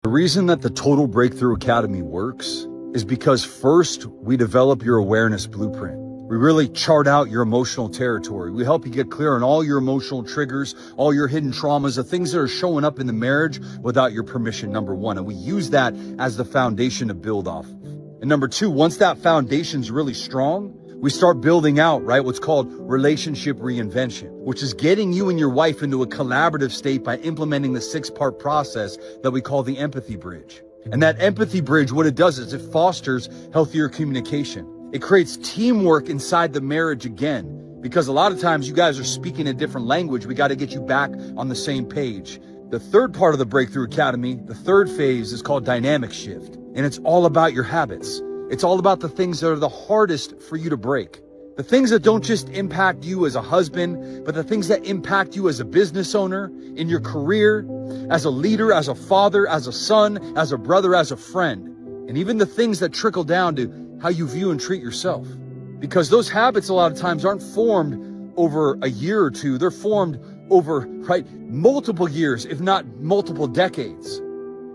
The reason that the Total Breakthrough Academy works is because first, we develop your awareness blueprint. We really chart out your emotional territory. We help you get clear on all your emotional triggers, all your hidden traumas, the things that are showing up in the marriage without your permission, number one. And we use that as the foundation to build off of. And number two, once that foundation's really strong, we start building out, right, what's called relationship reinvention, which is getting you and your wife into a collaborative state by implementing the 6-part process that we call the empathy bridge. And that empathy bridge, what it does is it fosters healthier communication. It creates teamwork inside the marriage again, because a lot of times you guys are speaking a different language. We got to get you back on the same page. The third part of the Breakthrough Academy, the third phase, is called dynamic shift. And it's all about your habits. It's all about the things that are the hardest for you to break. The things that don't just impact you as a husband, but the things that impact you as a business owner, in your career, as a leader, as a father, as a son, as a brother, as a friend. And even the things that trickle down to how you view and treat yourself. Because those habits a lot of times aren't formed over a year or two. They're formed over, right, multiple years, if not multiple decades.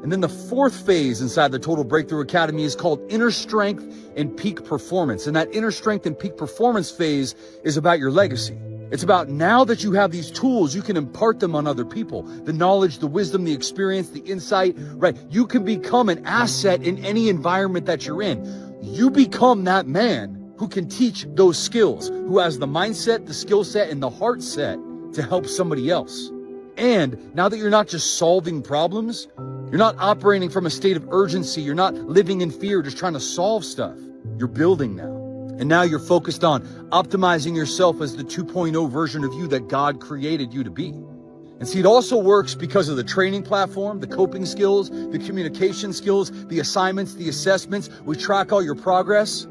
And then the fourth phase inside the Total Breakthrough Academy is called inner strength and peak performance. And that inner strength and peak performance phase is about your legacy. It's about now that you have these tools, you can impart them on other people. The knowledge, the wisdom, the experience, the insight, right? You can become an asset in any environment that you're in. You become that man who can teach those skills, who has the mindset, the skill set, and the heart set to help somebody else. And now that you're not just solving problems, you're not operating from a state of urgency. You're not living in fear, just trying to solve stuff. You're building now. And now you're focused on optimizing yourself as the 2.0 version of you that God created you to be. And see, it also works because of the training platform, the coping skills, the communication skills, the assignments, the assessments. We track all your progress.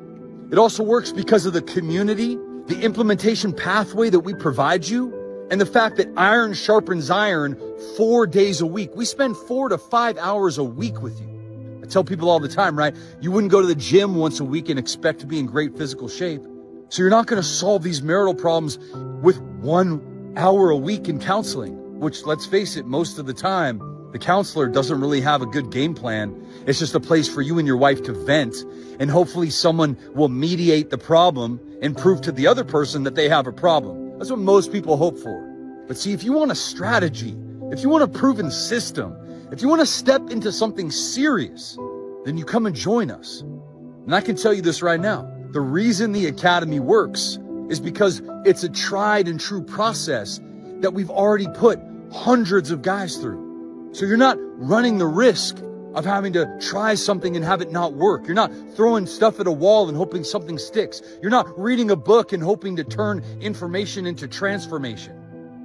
It also works because of the community, the implementation pathway that we provide you, and the fact that iron sharpens iron 4 days a week. We spend 4 to 5 hours a week with you. I tell people all the time, right? You wouldn't go to the gym once a week and expect to be in great physical shape. So you're not going to solve these marital problems with 1 hour a week in counseling, which, let's face it, most of the time, the counselor doesn't really have a good game plan. It's just a place for you and your wife to vent, and hopefully someone will mediate the problem and prove to the other person that they have a problem. That's what most people hope for. But see, if you want a strategy, if you want a proven system, if you want to step into something serious, then you come and join us. And I can tell you this right now. The reason the Academy works is because it's a tried and true process that we've already put hundreds of guys through. So you're not running the risk of having to try something and have it not work. You're not throwing stuff at a wall and hoping something sticks. You're not reading a book and hoping to turn information into transformation.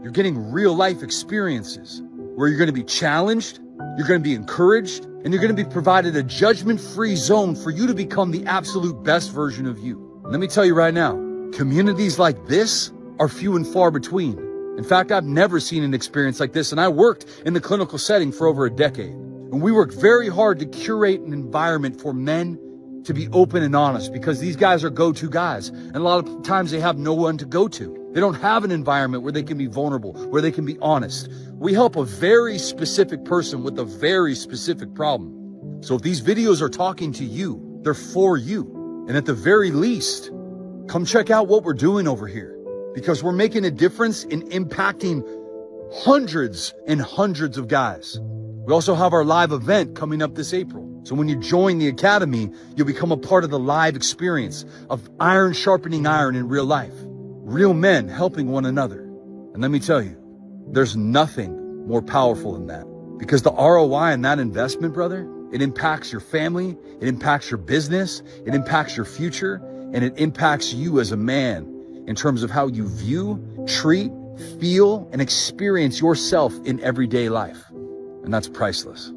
You're getting real life experiences where you're going to be challenged, you're going to be encouraged, and you're going to be provided a judgment-free zone for you to become the absolute best version of you. And let me tell you right now, communities like this are few and far between. In fact, I've never seen an experience like this, and I worked in the clinical setting for over a decade. And we work very hard to curate an environment for men to be open and honest, because these guys are go-to guys. And a lot of times they have no one to go to. They don't have an environment where they can be vulnerable, where they can be honest. We help a very specific person with a very specific problem. So if these videos are talking to you, they're for you. And at the very least, come check out what we're doing over here, because we're making a difference in impacting hundreds and hundreds of guys. We also have our live event coming up this April. So when you join the Academy, you'll become a part of the live experience of iron sharpening iron in real life. Real men helping one another. And let me tell you, there's nothing more powerful than that. Because the ROI in that investment, brother, it impacts your family, it impacts your business, it impacts your future, and it impacts you as a man in terms of how you view, treat, feel, and experience yourself in everyday life. And that's priceless.